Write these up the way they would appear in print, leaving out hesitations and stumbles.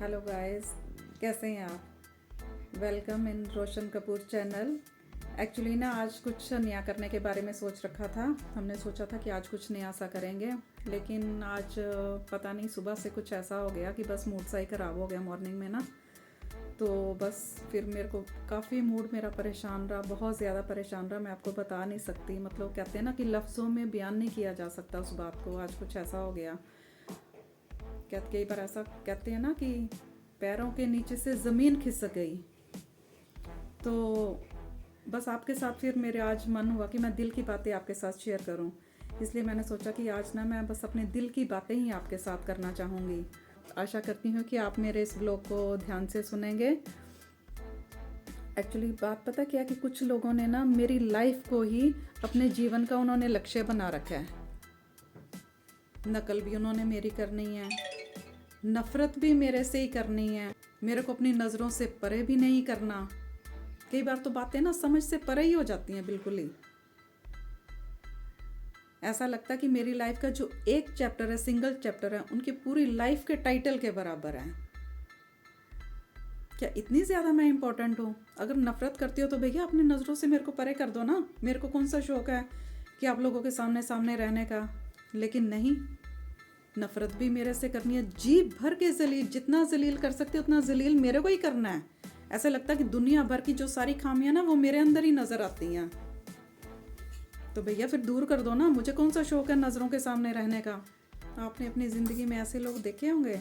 Hello guys, कैसे हैं आप। Welcome in Roshan Kapoor channel. Actually ना आज कुछ नया करने के बारे में सोच रखा था। हमने सोचा था कि आज कुछ नया सा करेंगे, लेकिन आज पता नहीं सुबह से कुछ ऐसा हो गया कि बस मूड सा ही ख़राब हो गया मॉर्निंग में ना। तो बस फिर मेरे को काफ़ी मूड मेरा परेशान रहा, बहुत ज़्यादा परेशान रहा। मैं आपको बता नहीं सकती, मतलब कहते हैं ना कि लफ्ज़ों में बयान नहीं किया जा सकता उस बात को। आज कुछ ऐसा हो गया, कई बार ऐसा कहते हैं ना कि पैरों के नीचे से ज़मीन खिसक गई। तो बस आपके साथ फिर मेरे आज मन हुआ कि मैं दिल की बातें आपके साथ शेयर करूं। इसलिए मैंने सोचा कि आज ना मैं बस अपने दिल की बातें ही आपके साथ करना चाहूँगी। आशा करती हूँ कि आप मेरे इस ब्लॉग को ध्यान से सुनेंगे। एक्चुअली बात पता क्या कि कुछ लोगों ने ना मेरी लाइफ को ही अपने जीवन का उन्होंने लक्ष्य बना रखा है। नकल भी उन्होंने मेरी करनी है, नफ़रत भी मेरे से ही करनी है, मेरे को अपनी नज़रों से परे भी नहीं करना। कई बार तो बातें ना समझ से परे ही हो जाती हैं बिल्कुल ही। ऐसा लगता है कि मेरी लाइफ का जो एक चैप्टर है, सिंगल चैप्टर है, उनकी पूरी लाइफ के टाइटल के बराबर है। क्या इतनी ज़्यादा मैं इंपॉर्टेंट हूँ? अगर नफ़रत करती हो तो भैया अपनी नज़रों से मेरे को परे कर दो ना। मेरे को कौन सा शौक़ है कि आप लोगों के सामने सामने रहने का। लेकिन नहीं, नफ़रत भी मेरे से करनी है। जी भर के जलील, जितना जलील कर सकते उतना जलील मेरे को ही करना है। ऐसा लगता है कि दुनिया भर की जो सारी खामियां ना वो मेरे अंदर ही नज़र आती हैं। तो भैया फिर दूर कर दो ना। मुझे कौन सा शौक़ है नज़रों के सामने रहने का। आपने अपनी ज़िंदगी में ऐसे लोग देखे होंगे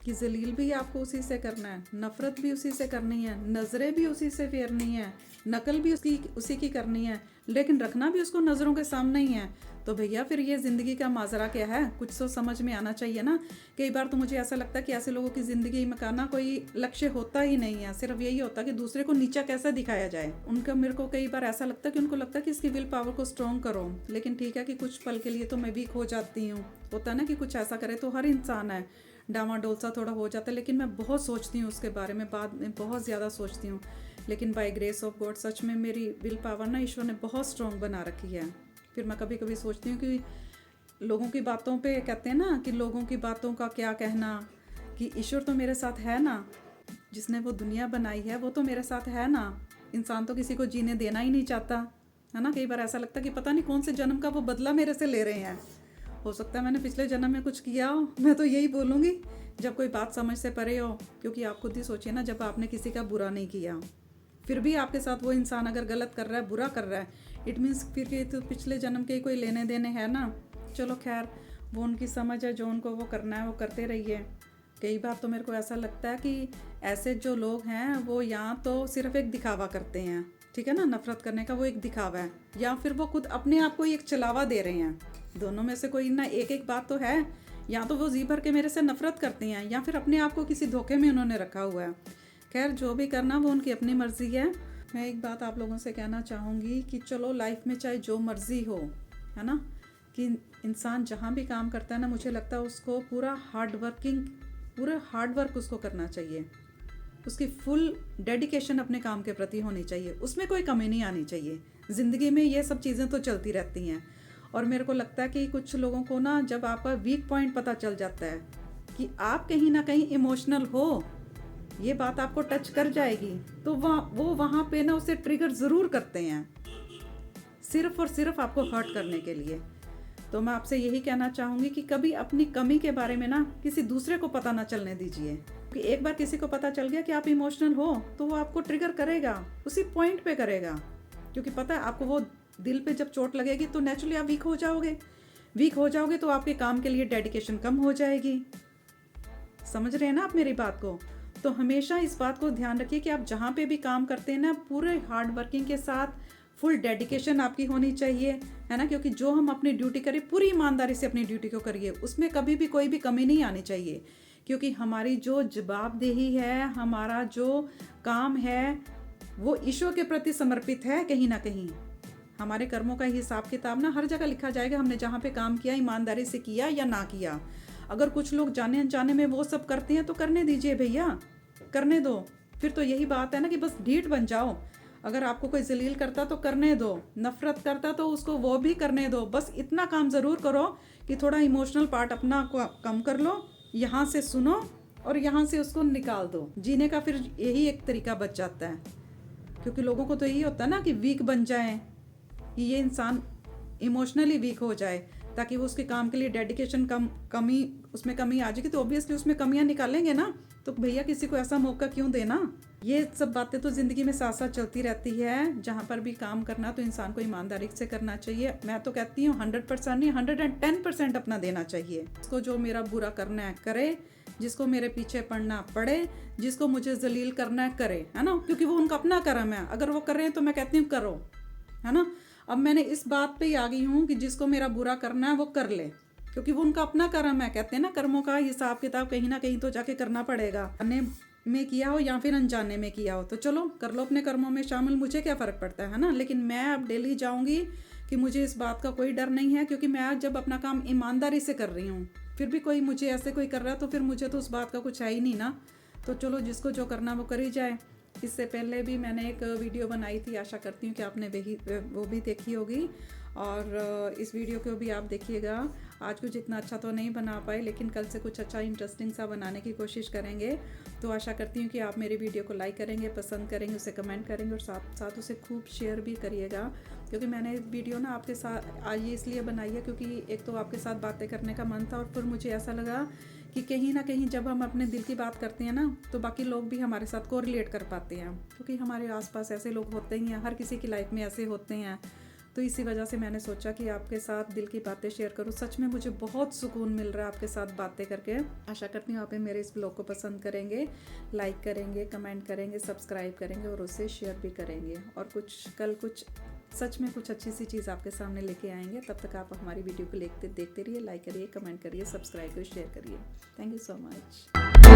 कि जलील भी आपको उसी से करना है, नफ़रत भी उसी से करनी है, नज़रें भी उसी से फेरनी है, नकल भी उसी की करनी है, लेकिन रखना भी उसको नज़रों के सामने ही है। तो भैया फिर ये ज़िंदगी का माजरा क्या है? कुछ तो समझ में आना चाहिए ना। कई बार तो मुझे ऐसा लगता है कि ऐसे लोगों की ज़िंदगी में का ना कोई लक्ष्य होता ही नहीं है। सिर्फ यही होता है कि दूसरे को नीचा कैसे दिखाया जाए। उनका मेरे को कई बार ऐसा लगता है कि उनको लगता है कि इसकी विल पावर को स्ट्रॉन्ग करो। लेकिन ठीक है कि कुछ पल के लिए तो मैं वीक हो जाती हूँ। होता है ना कि कुछ ऐसा करे तो हर इंसान है, डामाडोल सा थोड़ा हो जाता है। लेकिन मैं बहुत सोचती हूँ उसके बारे में, बाद में बहुत ज़्यादा सोचती हूँ। लेकिन बाय ग्रेस ऑफ गॉड सच में मेरी विल पावर ना ईश्वर ने बहुत स्ट्रॉन्ग बना रखी है। फिर मैं कभी कभी सोचती हूँ कि लोगों की बातों पे कहते हैं ना कि लोगों की बातों का क्या कहना, कि ईश्वर तो मेरे साथ है ना। जिसने वो दुनिया बनाई है वो तो मेरे साथ है ना। इंसान तो किसी को जीने देना ही नहीं चाहता, है ना। कई बार ऐसा लगता है कि पता नहीं कौन से जन्म का वो बदला मेरे से ले रहे हैं। हो सकता है मैंने पिछले जन्म में कुछ किया हो। मैं तो यही बोलूँगी जब कोई बात समझ से परे हो। क्योंकि आप खुद ही सोचिए ना, जब आपने किसी का बुरा नहीं किया फिर भी आपके साथ वो इंसान अगर गलत कर रहा है, बुरा कर रहा है, इट मीन्स फिर के तो पिछले जन्म के कोई लेने देने है ना। चलो खैर, वो उनकी समझ है, जो उनको वो करना है वो करते रहिए। कई बार तो मेरे को ऐसा लगता है कि ऐसे जो लोग हैं वो यहाँ तो सिर्फ एक दिखावा करते हैं, ठीक है ना। नफरत करने का वो एक दिखावा है, या फिर वो खुद अपने आप को एक चलावा दे रहे हैं। दोनों में से कोई ना एक बात तो है। या तो वो जी भर के मेरे से नफरत करते हैं, या फिर अपने आप को किसी धोखे में उन्होंने रखा हुआ है। खैर, जो भी करना वो उनकी अपनी मर्जी है। मैं एक बात आप लोगों से कहना चाहूँगी कि चलो लाइफ में चाहे जो मर्जी हो, है ना, कि इंसान जहाँ भी काम करता है ना, मुझे लगता है उसको पूरा हार्ड वर्क उसको करना चाहिए। उसकी फुल डेडिकेशन अपने काम के प्रति होनी चाहिए, उसमें कोई कमी नहीं आनी चाहिए। ज़िंदगी में ये सब चीज़ें तो चलती रहती हैं। और मेरे को लगता है कि कुछ लोगों को ना जब आपका वीक पॉइंट पता चल जाता है कि आप कहीं ना कहीं इमोशनल हो, ये बात आपको टच कर जाएगी, तो वो वहाँ पे ना उसे ट्रिगर ज़रूर करते हैं, सिर्फ और सिर्फ आपको हर्ट करने के लिए। तो मैं आपसे यही कहना चाहूँगी कि कभी अपनी कमी के बारे में ना किसी दूसरे को पता ना चलने दीजिए। कि एक बार किसी को पता चल गया कि आप इमोशनल हो तो वो आपको ट्रिगर करेगा, उसी पॉइंट पे करेगा। क्योंकि पता है आपको, वो दिल पे जब चोट लगेगी तो नेचुरली आप वीक हो जाओगे तो आपके काम के लिए डेडिकेशन कम हो जाएगी। समझ रहे हैं ना आप मेरी बात को। तो हमेशा इस बात को ध्यान रखिए कि आप जहाँ पे भी काम करते हैं ना, पूरे हार्ड वर्किंग के साथ फुल डेडिकेशन आपकी होनी चाहिए, है ना। क्योंकि जो हम अपनी ड्यूटी करें पूरी ईमानदारी से अपनी ड्यूटी को करिए, उसमें कभी भी कोई भी कमी नहीं आनी चाहिए। क्योंकि हमारी जो जवाबदेही है, हमारा जो काम है, वो ईश्वर के प्रति समर्पित है। कहीं ना कहीं हमारे कर्मों का हिसाब किताब ना हर जगह लिखा जाएगा, हमने जहाँ पे काम किया ईमानदारी से किया या ना किया। अगर कुछ लोग जाने अनजाने में वो सब करते हैं तो करने दीजिए भैया, करने दो। फिर तो यही बात है ना कि बस ढीठ बन जाओ। अगर आपको कोई जलील करता तो करने दो, नफरत करता तो उसको वो भी करने दो। बस इतना काम ज़रूर करो कि थोड़ा इमोशनल पार्ट अपना को कम कर लो, यहाँ से सुनो और यहाँ से उसको निकाल दो। जीने का फिर यही एक तरीका बच जाता है, क्योंकि लोगों को तो यही होता है ना कि वीक बन जाए, कि ये इंसान इमोशनली वीक हो जाए, ताकि वो उसके काम के लिए डेडिकेशन कमी उसमें कमी आ जाएगी तो ऑब्वियसली उसमें कमियां निकालेंगे ना। तो भैया किसी को ऐसा मौका क्यों देना। ये सब बातें तो ज़िंदगी में साथ साथ चलती रहती है। जहाँ पर भी काम करना तो इंसान को ईमानदारी से करना चाहिए। मैं तो कहती हूँ 100% नहीं 110% अपना देना चाहिए। जिसको जो मेरा बुरा करना है करे, जिसको मेरे पीछे पड़ना पड़े, जिसको मुझे जलील करना है करे, है ना, क्योंकि वो उनका अपना कर्म है। अगर वो कर रहे हैं तो मैं कहती हूँ करो, है ना। अब मैंने इस बात पे ही आ गई हूँ कि जिसको मेरा बुरा करना है वो कर ले, क्योंकि वो उनका अपना कर्म है। कहते हैं ना, कर्मों का हिसाब किताब कहीं ना कहीं तो जाके करना पड़ेगा। जाने में किया हो या फिर अनजाने में किया हो तो चलो कर लो अपने कर्मों में शामिल, मुझे क्या फ़र्क पड़ता है ना। लेकिन मैं अब डेली जाऊँगी कि मुझे इस बात का कोई डर नहीं है, क्योंकि मैं जब अपना काम ईमानदारी से कर रही हूँ, फिर भी कोई मुझे ऐसे कोई कर रहा है तो फिर मुझे तो उस बात का कुछ है ही नहीं ना। तो चलो जिसको जो करना वो कर ही जाए। इससे पहले भी मैंने एक वीडियो बनाई थी, आशा करती हूँ कि आपने वो भी देखी होगी, और इस वीडियो को भी आप देखिएगा। आज कुछ इतना अच्छा तो नहीं बना पाए, लेकिन कल से कुछ अच्छा इंटरेस्टिंग सा बनाने की कोशिश करेंगे। तो आशा करती हूँ कि आप मेरी वीडियो को लाइक करेंगे, पसंद करेंगे, उसे कमेंट करेंगे और साथ साथ उसे खूब शेयर भी करिएगा। क्योंकि मैंने वीडियो ना आपके साथ आज ये इसलिए बनाई है क्योंकि एक तो आपके साथ बातें करने का मन था, और फिर मुझे ऐसा लगा कि कहीं ना कहीं जब हम अपने दिल की बात करते हैं ना तो बाकी लोग भी हमारे साथ को रिलेट कर पाते हैं, क्योंकि हमारे आसपास ऐसे लोग होते ही हैं, हर किसी की लाइफ में ऐसे होते हैं। तो इसी वजह से मैंने सोचा कि आपके साथ दिल की बातें शेयर करूं। सच में मुझे बहुत सुकून मिल रहा है आपके साथ बातें करके। आशा करती हूँ आप मेरे इस ब्लॉग को पसंद करेंगे, लाइक करेंगे, कमेंट करेंगे, सब्सक्राइब करेंगे और उसे शेयर भी करेंगे। और कल कुछ सच में कुछ अच्छी सी चीज़ आपके सामने लेके आएंगे। तब तक आप हमारी वीडियो को देखते रहिए, लाइक करिए, कमेंट करिए, सब्सक्राइब करिए, शेयर करिए। Thank you so much.